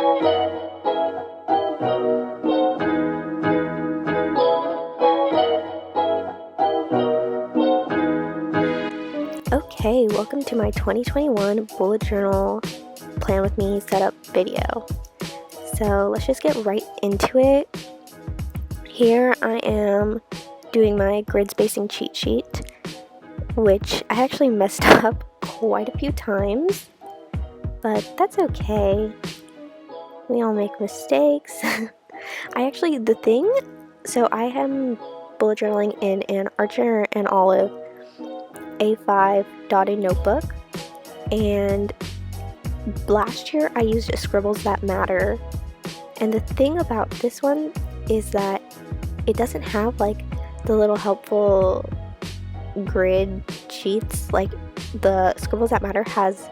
Okay, welcome to my 2021 bullet journal plan with me setup video. So let's just get right into it. Here I am doing my grid spacing cheat sheet, which I actually messed up quite a few times, but that's okay. We all make mistakes. So I am bullet journaling in an Archer and Olive A5 dotted notebook, and last year I used a Scribbles That Matter, and the thing about this one is that it doesn't have like the little helpful grid sheets. Like the Scribbles That Matter has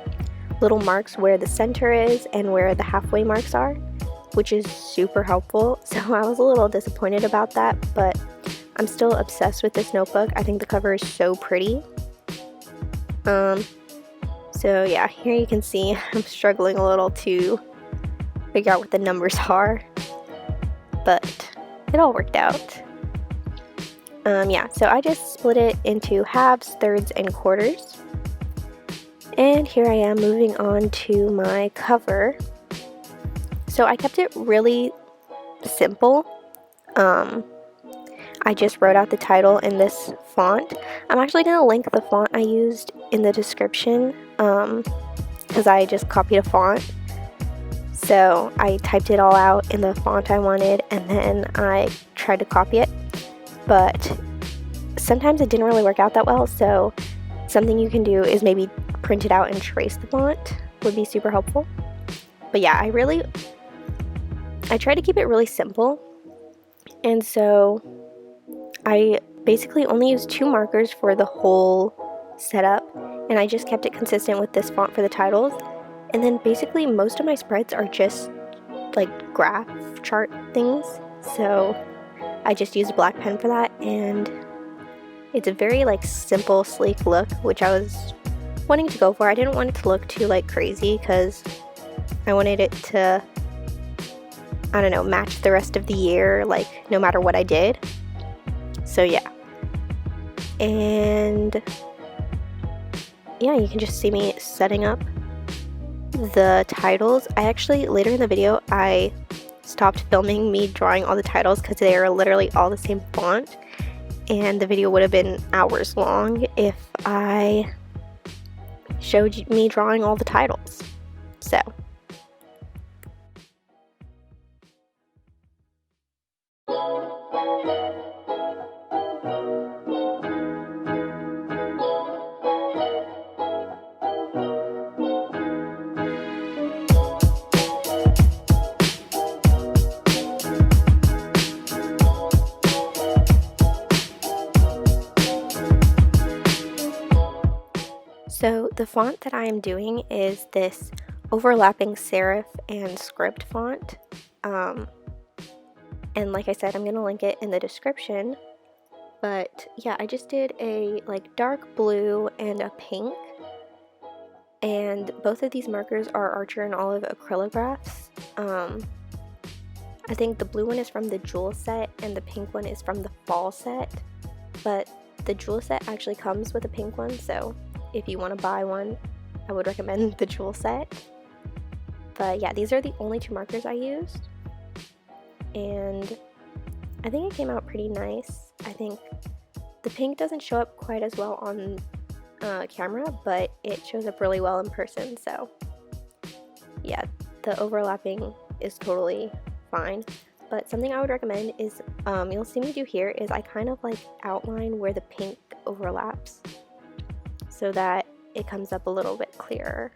little marks where the center is and where the halfway marks are, which is super helpful. So I was a little disappointed about that, but I'm still obsessed with this notebook. I think the cover is so pretty. So yeah, here you can see I'm struggling a little to figure out what the numbers are, but it all worked out. Yeah, so I just split it into halves, thirds, and quarters. And here I am moving on to my cover. So I kept it really simple. I just wrote out the title in this font. I'm actually going to link the font I used in the description, because I just copied a font. So I typed it all out in the font I wanted, and then I tried to copy it. But sometimes it didn't really work out that well, so something you can do is maybe print it out and trace the font would be super helpful. But yeah, I try to keep it really simple, and so I basically only used 2 markers for the whole setup, and I just kept it consistent with this font for the titles. And then basically most of my spreads are just like graph chart things, so I just used a black pen for that, and it's a very like simple, sleek look, which I was wanting to go for. I didn't want it to look too like crazy because I wanted it to, I don't know, match the rest of the year, like no matter what I did. So yeah, and yeah, you can just see me setting up the titles. I actually, later in the video, I stopped filming me drawing all the titles because they are literally all the same font, and the video would have been hours long if I showed me drawing all the titles. So So the font that I am doing is this overlapping serif and script font. And like I said, I'm going to link it in the description. But yeah, I just did a like dark blue and a pink. And both of these markers are Archer and Olive acrylographs. I think the blue one is from the Jewel set and the pink one is from the Fall set. But the Jewel set actually comes with a pink one, so if you want to buy one, I would recommend the Jewel set. But yeah, these are the only 2 markers I used, and I think it came out pretty nice. I think the pink doesn't show up quite as well on camera, but it shows up really well in person, so yeah, the overlapping is totally fine. But something I would recommend is, you'll see me do here, is I kind of like outline where the pink overlaps so that it comes up a little bit clearer.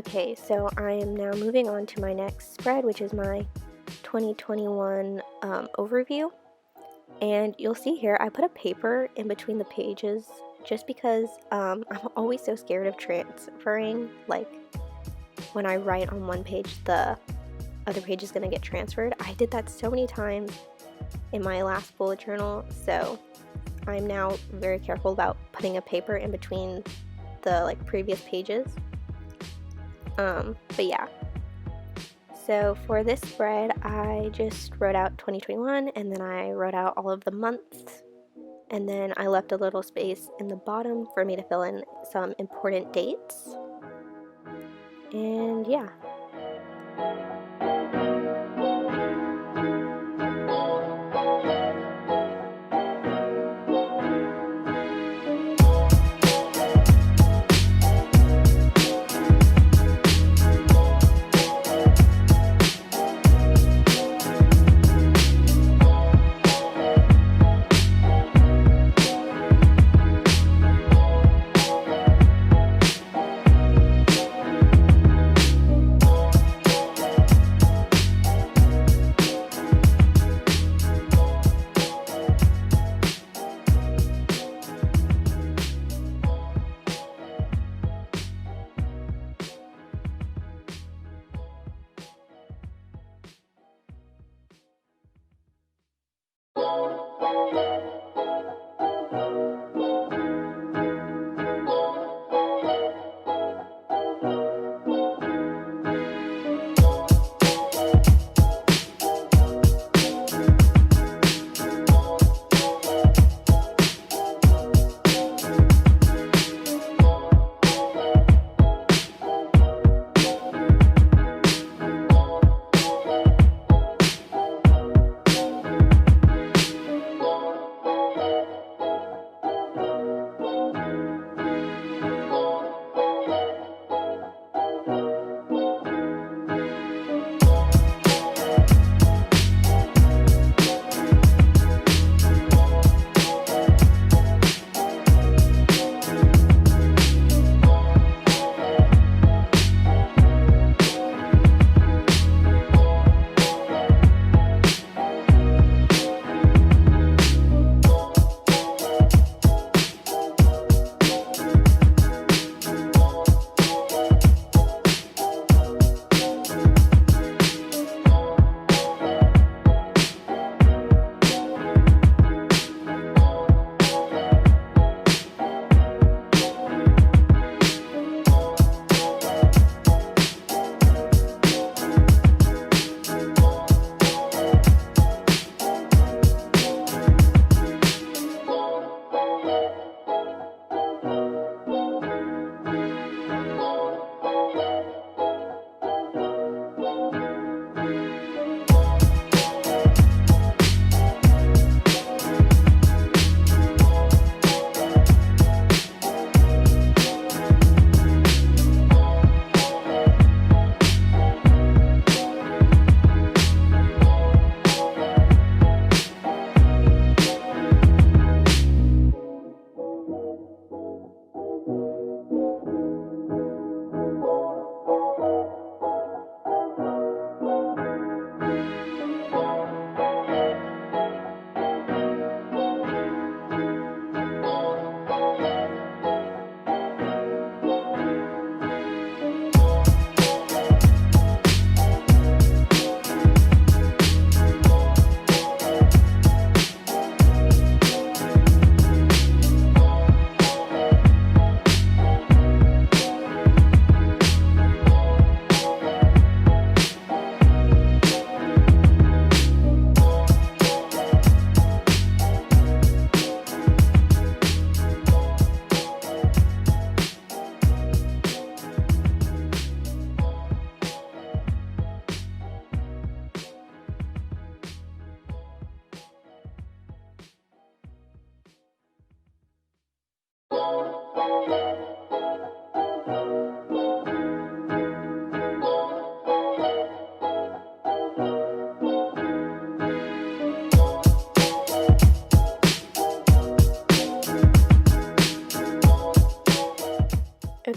Okay, so I am now moving on to my next spread, which is my 2021 overview. And you'll see here, I put a paper in between the pages just because I'm always so scared of transferring. Like, when I write on one page, the other page is going to get transferred. I did that so many times in my last bullet journal, so I'm now very careful about putting a paper in between the previous pages. But yeah. So for this spread, I just wrote out 2021, and then I wrote out all of the months, and then I left a little space in the bottom for me to fill in some important dates. And yeah.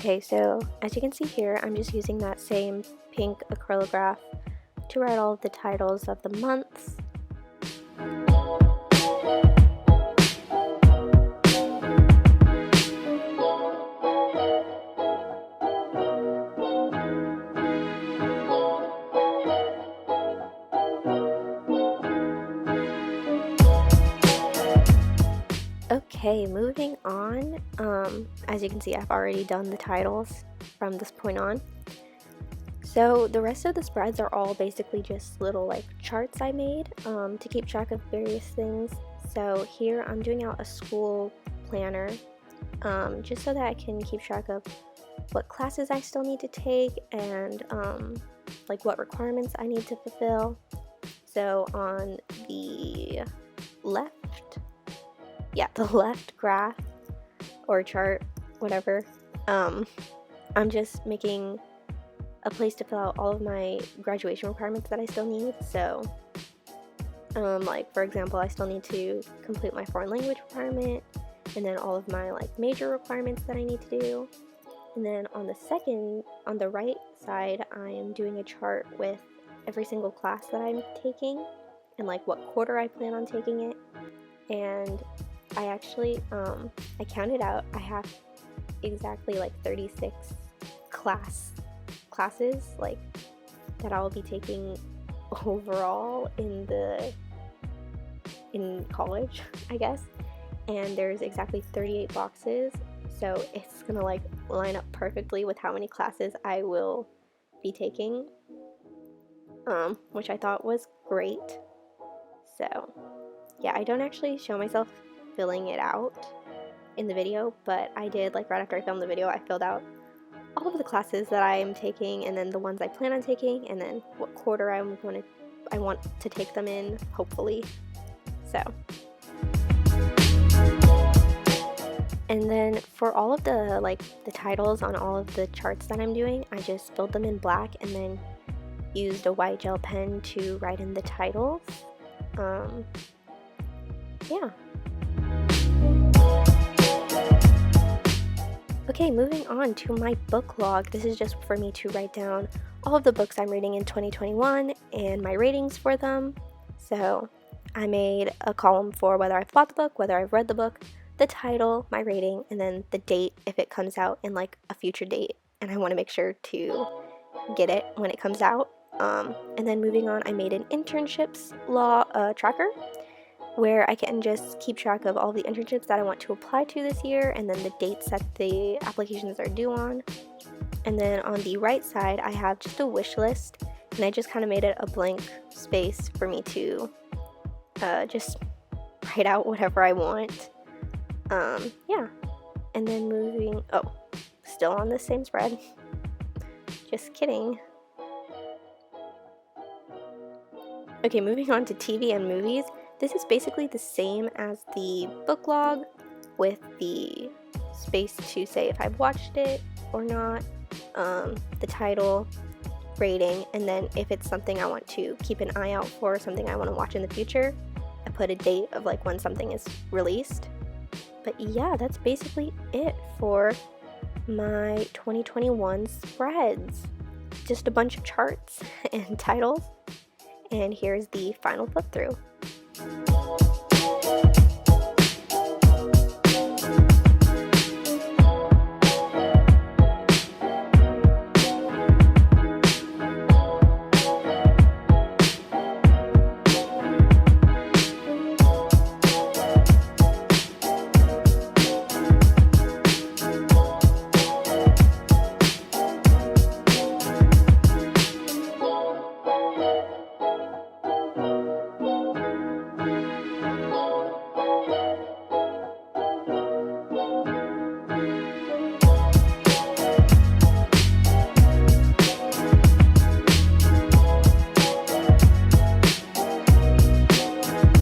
Okay, so as you can see here, I'm just using that same pink acrylograph to write all of the titles of the months. Okay, moving on. As you can see, I've already done the titles from this point on. So the rest of the spreads are all basically just little like charts I made to keep track of various things. So here I'm doing out a school planner just so that I can keep track of what classes I still need to take and like what requirements I need to fulfill. So on the left, the left graph or chart, whatever, I'm just making a place to fill out all of my graduation requirements that I still need. So like for example, I still need to complete my foreign language requirement, and then all of my like major requirements that I need to do. And then on the right side, I am doing a chart with every single class that I'm taking and like what quarter I plan on taking it. And I actually I counted out, I have exactly like 36 classes like that I'll be taking overall in college, I guess. And there's exactly 38 boxes, so it's gonna like line up perfectly with how many classes I will be taking, which I thought was great. So yeah, I don't actually show myself filling it out in the video, but I did, like right after I filmed the video, I filled out all of the classes that I am taking, and then the ones I plan on taking, and then what quarter I want to take them in, hopefully. So, and then for all of the titles on all of the charts that I'm doing, I just filled them in black and then used a white gel pen to write in the titles. Yeah. Okay, moving on to my book log. This is just for me to write down all of the books I'm reading in 2021 and my ratings for them. So I made a column for whether I've bought the book, whether I've read the book, the title, my rating, and then the date if it comes out in like a future date, and I want to make sure to get it when it comes out. And then moving on, I made an internships law tracker where I can just keep track of all the internships that I want to apply to this year, and then the dates that the applications are due on. And then on the right side, I have just a wish list, and I just kind of made it a blank space for me to just write out whatever I want. Yeah. And then still on the same spread. Just kidding. Okay, moving on to TV and movies. This is basically the same as the book log with the space to say if I've watched it or not, the title, rating, and then if it's something I want to keep an eye out for, something I want to watch in the future, I put a date of like when something is released. But yeah, that's basically it for my 2021 spreads. Just a bunch of charts and titles. And here's the final flip through.